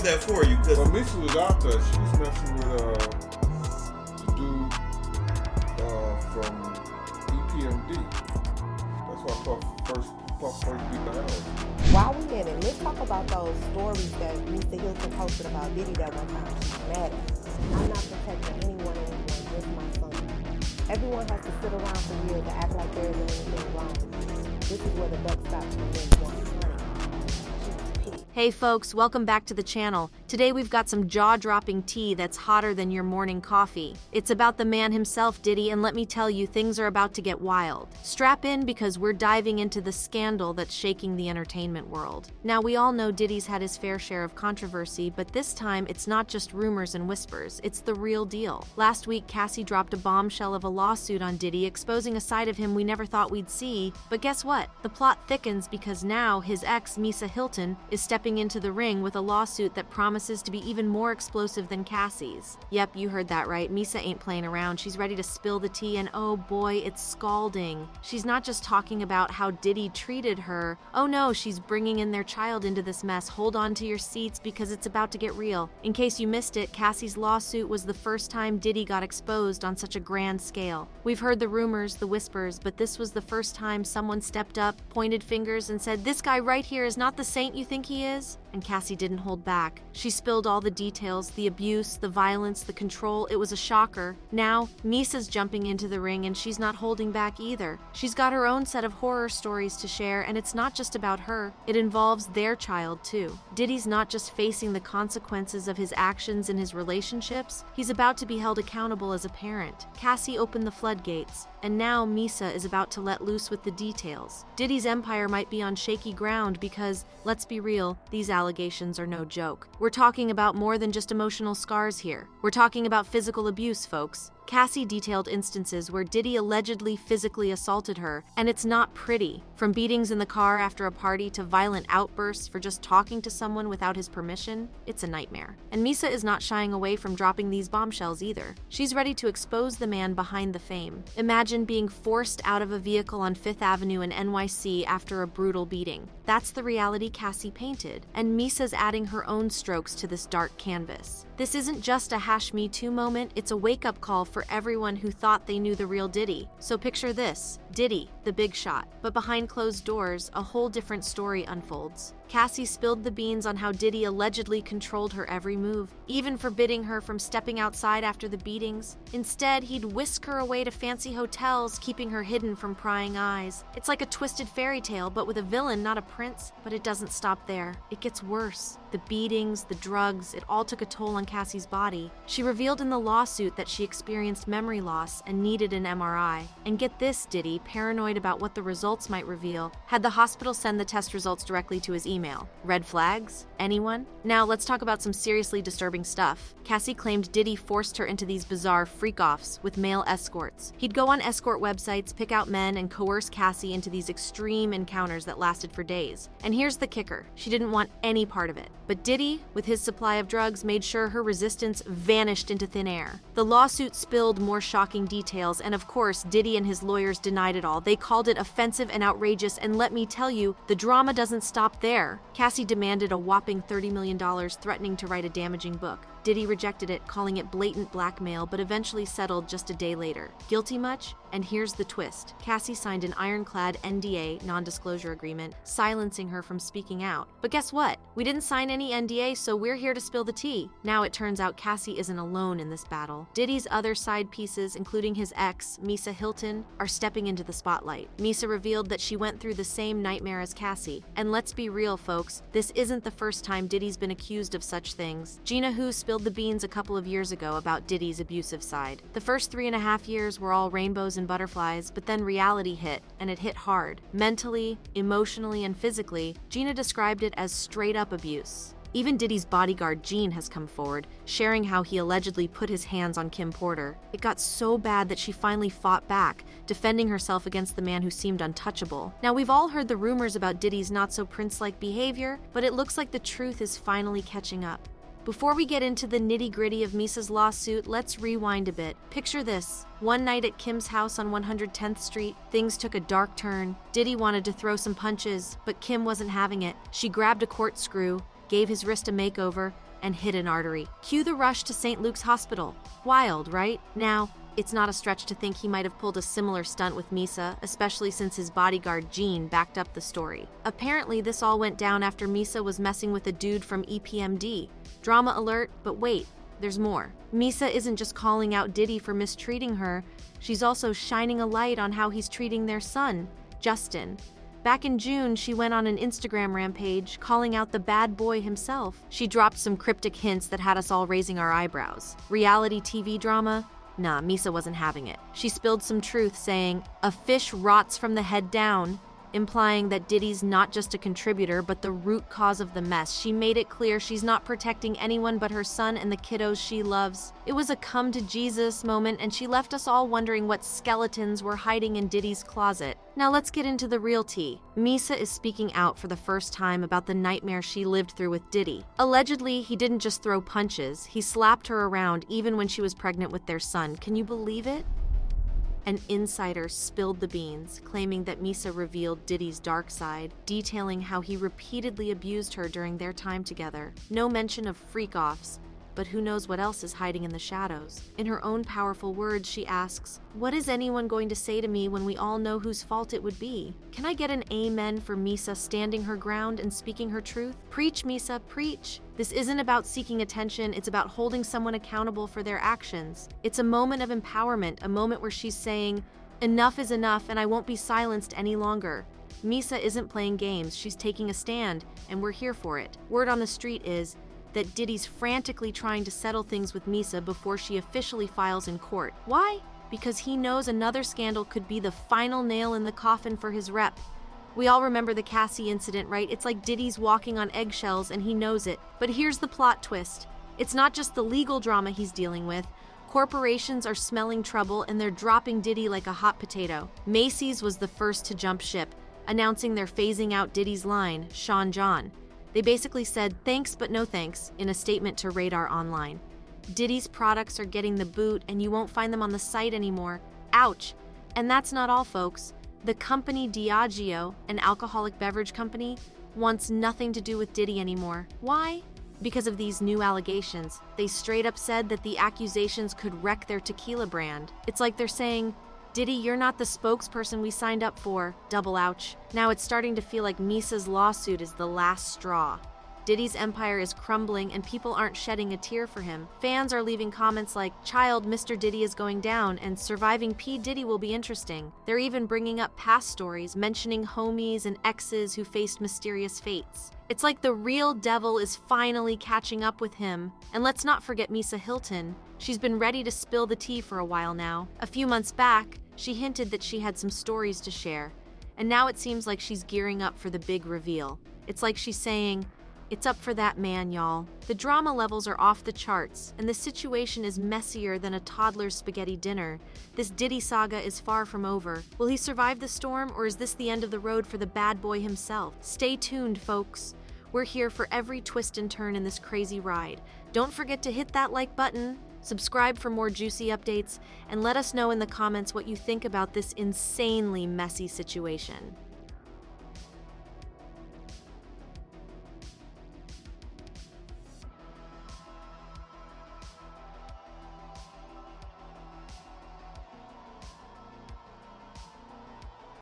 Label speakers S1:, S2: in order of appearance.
S1: that for you. Cause
S2: well, Misa was out there. She was messing with the dude from EPMD. That's why Puff first beat the ass.
S3: While we in it, let's talk about those stories that Misa Hylton posted about Diddy that one time. She's mad at us. I'm not protecting anyone, just my son. Everyone has to sit around for years to act like there isn't anything wrong with you. This is where the buck stops and then one.
S4: Hey folks, welcome back to the channel. Today we've got some jaw-dropping tea that's hotter than your morning coffee. It's about the man himself, Diddy, and let me tell you, things are about to get wild. Strap in because we're diving into the scandal that's shaking the entertainment world. Now, we all know Diddy's had his fair share of controversy, but this time it's not just rumors and whispers, it's the real deal. Last week, Cassie dropped a bombshell of a lawsuit on Diddy, exposing a side of him we never thought we'd see. But guess what? The plot thickens because now his ex, Misa Hylton, is stepping into the ring with a lawsuit that promises to be even more explosive than Cassie's. Yep, you heard that right. Misa ain't playing around. She's ready to spill the tea, and oh boy, it's scalding. She's not just talking about how Diddy treated her. Oh no, she's bringing in their child into this mess. Hold on to your seats because it's about to get real. In case you missed it, Cassie's lawsuit was the first time Diddy got exposed on such a grand scale. We've heard the rumors, the whispers, but this was the first time someone stepped up, pointed fingers, and said, "This guy right here is not the saint you think he is." And Cassie didn't hold back. She spilled all the details, the abuse, the violence, the control. It was a shocker. Now, Misa's jumping into the ring and she's not holding back either. She's got her own set of horror stories to share, and it's not just about her. It involves their child too. Diddy's not just facing the consequences of his actions in his relationships, he's about to be held accountable as a parent. Cassie opened the floodgates, and now Misa is about to let loose with the details. Diddy's empire might be on shaky ground because, let's be real, these allegations are no joke. We're talking about more than just emotional scars here. We're talking about physical abuse, folks. Cassie detailed instances where Diddy allegedly physically assaulted her, and it's not pretty. From beatings in the car after a party to violent outbursts for just talking to someone without his permission, it's a nightmare. And Misa is not shying away from dropping these bombshells either. She's ready to expose the man behind the fame. Imagine being forced out of a vehicle on 5th Avenue in NYC after a brutal beating. That's the reality Cassie painted, and Misa's adding her own strokes to this dark canvas. This isn't just a #Me Too moment, it's a wake-up call for everyone who thought they knew the real Diddy. So picture this, Diddy, the big shot. But behind closed doors, a whole different story unfolds. Cassie spilled the beans on how Diddy allegedly controlled her every move, even forbidding her from stepping outside after the beatings. Instead, he'd whisk her away to fancy hotels, keeping her hidden from prying eyes. It's like a twisted fairy tale, but with a villain, not a prince. But it doesn't stop there. It gets worse. The beatings, the drugs, it all took a toll on Cassie's body. She revealed in the lawsuit that she experienced memory loss and needed an MRI. And get this, Diddy, paranoid about what the results might reveal, had the hospital send the test results directly to his email. Red flags? Anyone? Now let's talk about some seriously disturbing stuff. Cassie claimed Diddy forced her into these bizarre freak-offs with male escorts. He'd go on escort websites, pick out men, and coerce Cassie into these extreme encounters that lasted for days. And here's the kicker. She didn't want any part of it. But Diddy, with his supply of drugs, made sure her resistance vanished into thin air. The lawsuit spilled more shocking details, and of course, Diddy and his lawyers denied it all. They called it offensive and outrageous, and let me tell you, the drama doesn't stop there. Cassie demanded a whopping $30 million, threatening to write a damaging book. Diddy rejected it, calling it blatant blackmail, but eventually settled just a day later. Guilty much? And here's the twist. Cassie signed an ironclad NDA, non-disclosure agreement, silencing her from speaking out. But guess what? We didn't sign any NDA, so we're here to spill the tea. Now it turns out Cassie isn't alone in this battle. Diddy's other side pieces, including his ex, Misa Hylton, are stepping into the spotlight. Misa revealed that she went through the same nightmare as Cassie. And let's be real, folks, this isn't the first time Diddy's been accused of such things. Gina Hu spilled the beans a couple of years ago about Diddy's abusive side. The first 3.5 years were all rainbows and butterflies, but then reality hit, and it hit hard. Mentally, emotionally, and physically, Gina described it as straight-up abuse. Even Diddy's bodyguard, Gene, has come forward, sharing how he allegedly put his hands on Kim Porter. It got so bad that she finally fought back, defending herself against the man who seemed untouchable. Now, we've all heard the rumors about Diddy's not-so-prince-like behavior, but it looks like the truth is finally catching up. Before we get into the nitty-gritty of Misa's lawsuit, let's rewind a bit. Picture this. One night at Kim's house on 110th Street, things took a dark turn. Diddy wanted to throw some punches, but Kim wasn't having it. She grabbed a corkscrew, gave his wrist a makeover, and hit an artery. Cue the rush to St. Luke's Hospital. Wild, right? Now, it's not a stretch to think he might have pulled a similar stunt with Misa, especially since his bodyguard Gene backed up the story. Apparently, this all went down after Misa was messing with a dude from EPMD. Drama alert, but wait, there's more. Misa isn't just calling out Diddy for mistreating her, she's also shining a light on how he's treating their son, Justin. Back in June, she went on an Instagram rampage, calling out the bad boy himself. She dropped some cryptic hints that had us all raising our eyebrows. Reality TV drama? Nah, Misa wasn't having it. She spilled some truth, saying, "A fish rots from the head down," implying that Diddy's not just a contributor, but the root cause of the mess. She made it clear she's not protecting anyone but her son and the kiddos she loves. It was a come to Jesus moment, and she left us all wondering what skeletons were hiding in Diddy's closet. Now let's get into the real tea. Misa is speaking out for the first time about the nightmare she lived through with Diddy. Allegedly, he didn't just throw punches, he slapped her around even when she was pregnant with their son. Can you believe it? An insider spilled the beans, claiming that Misa revealed Diddy's dark side, detailing how he repeatedly abused her during their time together. No mention of freak-offs, but who knows what else is hiding in the shadows. In her own powerful words, she asks, "What is anyone going to say to me when we all know whose fault it would be?" Can I get an amen for Misa standing her ground and speaking her truth? Preach, Misa, preach. This isn't about seeking attention, it's about holding someone accountable for their actions. It's a moment of empowerment, a moment where she's saying, "Enough is enough and I won't be silenced any longer." Misa isn't playing games, she's taking a stand, and we're here for it. Word on the street is that Diddy's frantically trying to settle things with Misa before she officially files in court. Why? Because he knows another scandal could be the final nail in the coffin for his rep. We all remember the Cassie incident, right? It's like Diddy's walking on eggshells and he knows it. But here's the plot twist. It's not just the legal drama he's dealing with. Corporations are smelling trouble and they're dropping Diddy like a hot potato. Macy's was the first to jump ship, announcing they're phasing out Diddy's line, Sean John. They basically said, "Thanks but no thanks," in a statement to Radar Online. Diddy's products are getting the boot and you won't find them on the site anymore. Ouch. And that's not all, folks. The company Diageo, an alcoholic beverage company, wants nothing to do with Diddy anymore. Why? Because of these new allegations. They straight up said that the accusations could wreck their tequila brand. It's like they're saying, "Diddy, you're not the spokesperson we signed up for." Double ouch. Now it's starting to feel like Misa's lawsuit is the last straw. Diddy's empire is crumbling and people aren't shedding a tear for him. Fans are leaving comments like, "Child, Mr. Diddy is going down," and "Surviving P. Diddy will be interesting." They're even bringing up past stories, mentioning homies and exes who faced mysterious fates. It's like the real devil is finally catching up with him. And let's not forget Misa Hylton. She's been ready to spill the tea for a while now. A few months back, she hinted that she had some stories to share. And now it seems like she's gearing up for the big reveal. It's like she's saying, "It's up for that man, y'all." The drama levels are off the charts, and the situation is messier than a toddler's spaghetti dinner. This Diddy saga is far from over. Will he survive the storm, or is this the end of the road for the bad boy himself? Stay tuned, folks. We're here for every twist and turn in this crazy ride. Don't forget to hit that like button, subscribe for more juicy updates, and let us know in the comments what you think about this insanely messy situation.